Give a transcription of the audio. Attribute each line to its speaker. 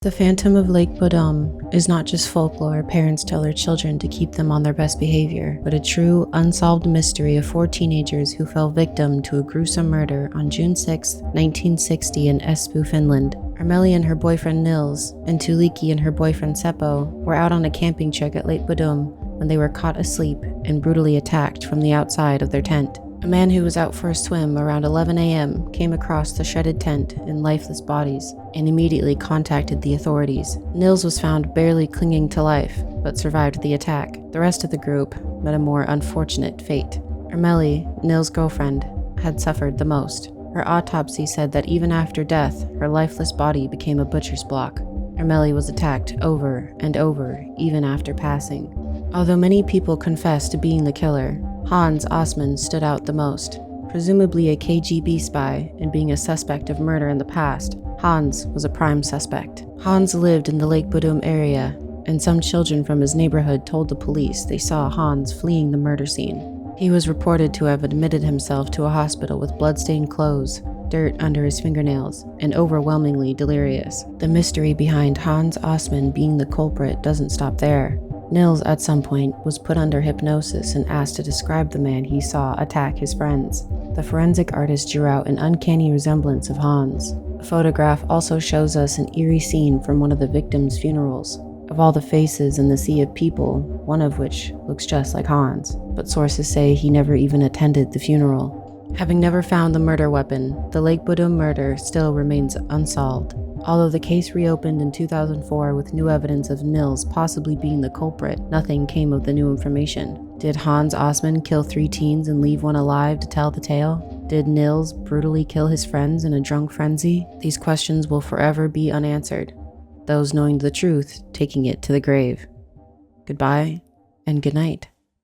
Speaker 1: The Phantom of Lake Bodom is not just folklore parents tell their children to keep them on their best behavior, but a true, unsolved mystery of 4 teenagers who fell victim to a gruesome murder on June 6, 1960 in Espoo, Finland. Armeli and her boyfriend Nils, and Tuliki and her boyfriend Seppo were out on a camping trip at Lake Bodom when they were caught asleep and brutally attacked from the outside of their tent. A man who was out for a swim around 11 a.m. came across the shredded tent and lifeless bodies and immediately contacted the authorities. Nils was found barely clinging to life, but survived the attack. The rest of the group met a more unfortunate fate. Armeli, Nils' girlfriend, had suffered the most. Her autopsy said that even after death, her lifeless body became a butcher's block. Armeli was attacked over and over, even after passing. Although many people confessed to being the killer, Hans Osman stood out the most. Presumably a KGB spy and being a suspect of murder in the past, Hans was a prime suspect. Hans lived in the Lake Bodom area, and some children from his neighborhood told the police they saw Hans fleeing the murder scene. He was reported to have admitted himself to a hospital with blood-stained clothes, dirt under his fingernails, and overwhelmingly delirious. The mystery behind Hans Osman being the culprit doesn't stop there. Nils, at some point, was put under hypnosis and asked to describe the man he saw attack his friends. The forensic artist drew out an uncanny resemblance of Hans. A photograph also shows us an eerie scene from one of the victims' funerals. Of all the faces in the sea of people, one of which looks just like Hans, but sources say he never even attended the funeral. Having never found the murder weapon, the Lake Bodom murder still remains unsolved. Although the case reopened in 2004 with new evidence of Nils possibly being the culprit, nothing came of the new information. Did Hans Osman kill 3 teens and leave one alive to tell the tale? Did Nils brutally kill his friends in a drunk frenzy? These questions will forever be unanswered, those knowing the truth taking it to the grave. Goodbye and good night.